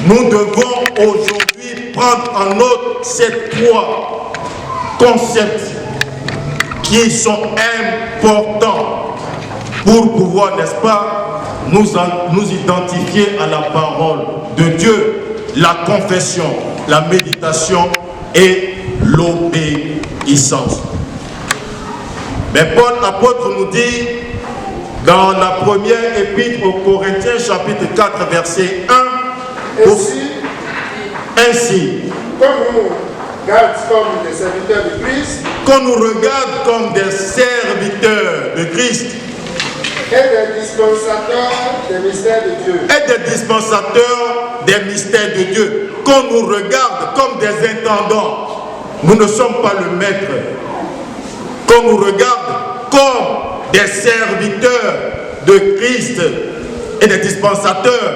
Nous devons aujourd'hui prendre en note ces trois concepts qui sont importants pour pouvoir, n'est-ce pas, nous identifier à la parole de Dieu, la confession, la méditation et l'obéissance. Mais Paul apôtre nous dit dans la première épître aux Corinthiens chapitre 4 verset 1, ainsi qu'on nous regarde comme des serviteurs de Christ et des dispensateurs des mystères de Dieu. Et des dispensateurs des mystères de Dieu. Qu'on nous regarde comme des intendants. Nous ne sommes pas le maître. Qu'on nous regarde comme des serviteurs de Christ et des dispensateurs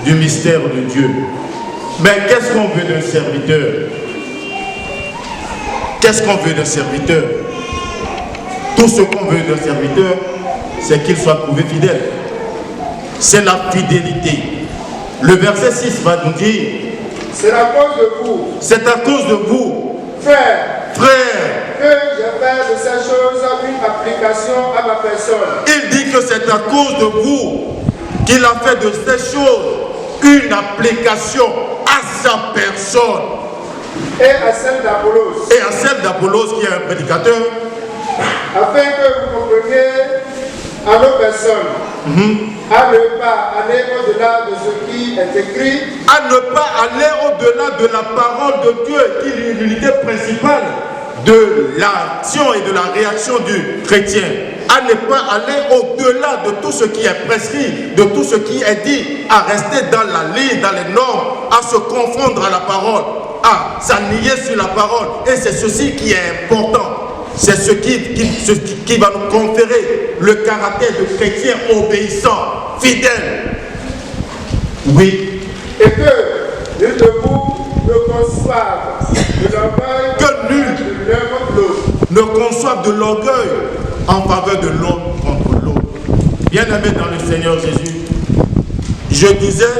du mystère de Dieu. Mais qu'est-ce qu'on veut d'un serviteur? Qu'est-ce qu'on veut d'un serviteur? Tout ce qu'on veut d'un serviteur, c'est qu'il soit prouvé fidèle. C'est la fidélité. Le verset 6 va nous dire, c'est à cause de vous. C'est à cause de vous, frères, que je fais de ces choses une application à ma personne. Il dit que c'est à cause de vous qu'il a fait de ces choses une application à sa personne. Et à celle d'Apollos. Et à celle d'Apollos qui est un prédicateur. Afin que vous compreniez à nos personnes, à ne pas aller au-delà de ce qui est écrit. À ne pas aller au-delà de la parole de Dieu, qui est l'unité principale de l'action et de la réaction du chrétien. À ne pas aller au-delà de tout ce qui est prescrit, de tout ce qui est dit, à rester dans la ligne, dans les normes, à se confondre à la parole, à s'ennuyer sur la parole. Et c'est ceci qui est important. C'est ce qui va nous conférer le caractère de chrétien obéissant, fidèle. Oui. Et que nul de vous ne conçoive de l'orgueil. Que nul ne conçoive de l'orgueil en faveur de l'autre contre l'autre. Bien-aimés dans le Seigneur Jésus, je disais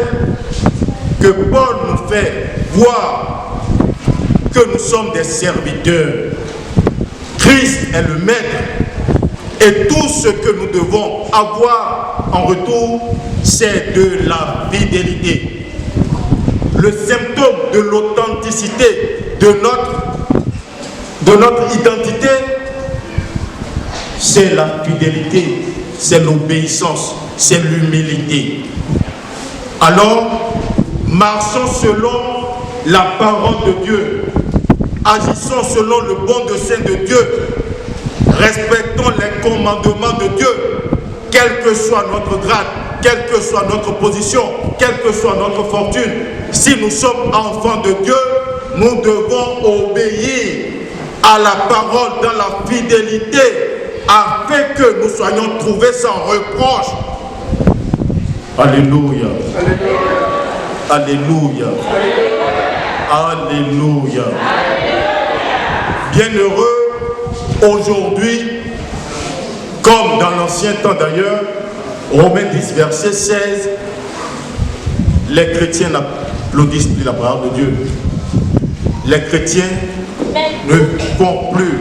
que Paul nous fait voir que nous sommes des serviteurs. Christ est le maître et tout ce que nous devons avoir en retour, c'est de la fidélité. Le symptôme de l'authenticité de notre identité, c'est la fidélité, c'est l'obéissance, c'est l'humilité. Alors, marchons selon la parole de Dieu. Agissons selon le bon dessein de Dieu. Respectons les commandements de Dieu, quel que soit notre grade, quelle que soit notre position, quelle que soit notre fortune. Si nous sommes enfants de Dieu, nous devons obéir à la parole dans la fidélité, afin que nous soyons trouvés sans reproche. Alléluia. Alléluia. Alléluia. Alléluia. Bienheureux aujourd'hui, comme dans l'ancien temps d'ailleurs, Romains 10, verset 16, les chrétiens n'applaudissent plus la parole de Dieu. Les chrétiens ne font plus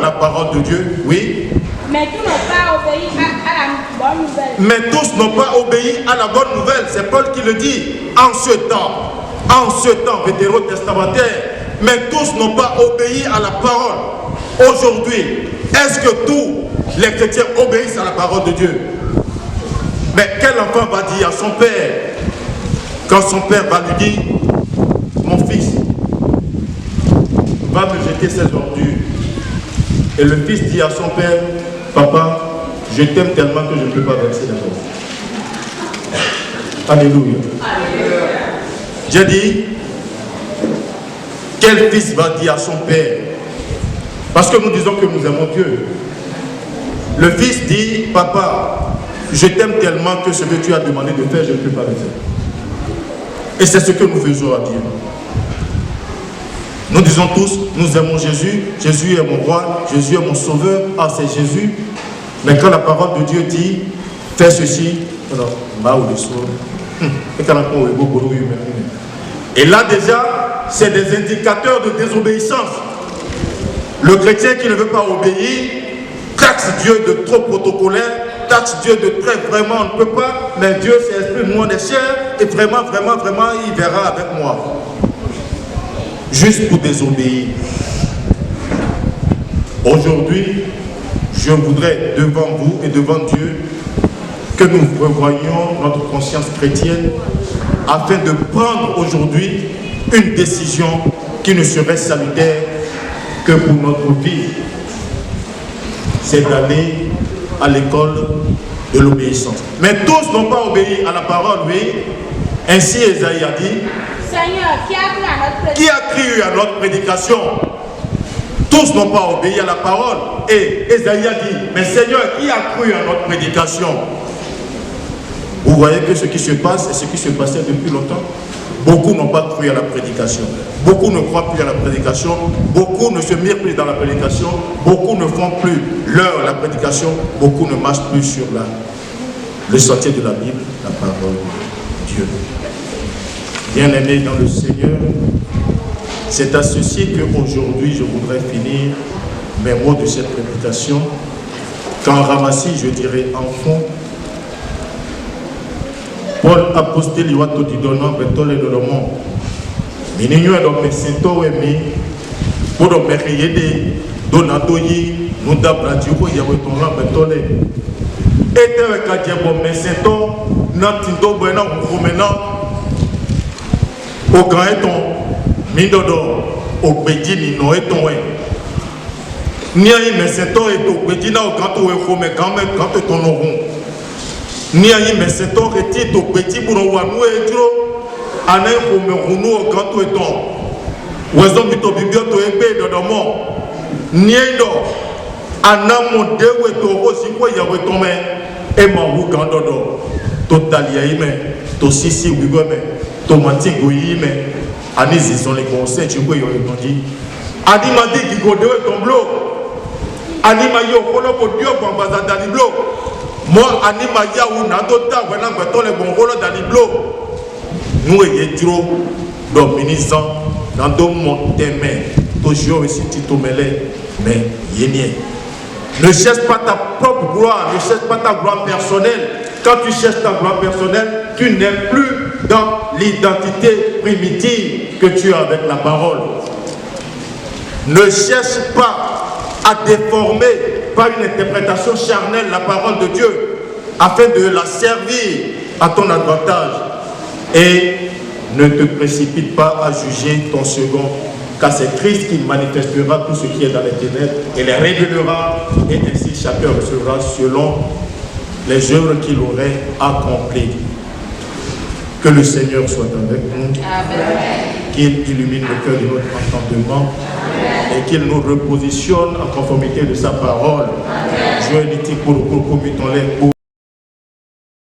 la parole de Dieu, oui. Mais tous n'ont pas obéi à la bonne nouvelle. Mais tous n'ont pas obéi à la bonne nouvelle. C'est Paul qui le dit. En ce temps vétérotestamentaire, mais tous n'ont pas obéi à la parole. Aujourd'hui, est-ce que tous les chrétiens obéissent à la parole de Dieu? Mais quel enfant va dire à son père, quand son père va lui dire, mon fils, va me jeter ses ordures? Et le fils dit à son père, papa, je t'aime tellement que je ne peux pas verser la mort. Alléluia. J'ai dit, quel fils va dire à son père? Parce que nous disons que nous aimons Dieu. Le fils dit, papa, je t'aime tellement que ce que tu as demandé de faire, je ne peux pas le faire. Et c'est ce que nous faisons à Dieu. Nous disons tous, nous aimons Jésus, Jésus est mon roi, Jésus est mon sauveur, ah c'est Jésus. Mais quand la parole de Dieu dit, fais ceci, alors, bah ou le soir. Et là déjà, c'est des indicateurs de désobéissance. Le chrétien qui ne veut pas obéir taxe Dieu de trop protocolaire, taxe Dieu de très vraiment, on ne peut pas, mais Dieu c'est esprit, moi on est cher, et vraiment, il verra avec moi. Juste pour désobéir. Aujourd'hui, je voudrais devant vous et devant Dieu que nous revoyions notre conscience chrétienne afin de prendre aujourd'hui une décision qui ne serait salutaire que pour notre vie. C'est d'aller à l'école de l'obéissance. Mais tous n'ont pas obéi à la parole, oui. Ainsi Esaïe a dit, Seigneur, qui a cru à notre prédication? Tous n'ont pas obéi à la parole. Et Esaïe a dit, mais Seigneur, qui a cru à notre prédication? Vous voyez que ce qui se passe et ce qui se passait depuis longtemps, beaucoup n'ont pas cru à la prédication. Beaucoup ne croient plus à la prédication. Beaucoup ne se mirent plus dans la prédication. Beaucoup ne font plus leur la prédication. Beaucoup ne marchent plus sur le sentier de la Bible, la parole de Dieu. Bien-aimés dans le Seigneur, c'est à ceci qu'aujourd'hui je voudrais finir mes mots de cette prédication. Qu'en ramassis, je dirais en fond, Paul apostole iwato di dono betole do lomo. Mininyo do mesento wemi podo mekiyede donato yi nuda brajiko yawe tonla betole. Etewe kajebo mesento na tindo buena ngomena. O grand eton mindodo o beji ni no eton we. Ni ayi mesento eto beji na o grand we khome quand eton no ron. Ni ayi meseto eti to petit buron wa nu ejro anay ko me runu o kanto eton wezo mi to bibio to egbe dodomo ni endo anamo dewe to o si ko yawe to me e ma wu kan dodo to talia yi me to sisi wigo me to mantingo yi me ani zison le conseil ti ko yo etondi ani ma di ki go dewe ton blo ani ma yo ko lo ko dio ko baza dali blo. Moi, anima yaou n'adota voilà beton les bons rôles d'aniblo. Nous y trop dominissant dans deux mots t'aimer. Toujours aussi tito mêlé, mais yénier. Ne cherche pas ta propre gloire, ne cherche pas ta gloire personnelle. Quand tu cherches ta gloire personnelle, tu n'es plus dans l'identité primitive que tu as avec la parole. Ne cherche pas à déformer par une interprétation charnelle la parole de Dieu afin de la servir à ton avantage, et ne te précipite pas à juger ton second, car c'est Christ qui manifestera tout ce qui est dans les ténèbres et les révélera, et ainsi chacun recevra selon les œuvres qu'il aurait accomplies. Que le Seigneur soit avec nous. Qu'il illumine le cœur de notre entendement. Et qu'il nous repositionne en conformité de sa parole. Je dis pour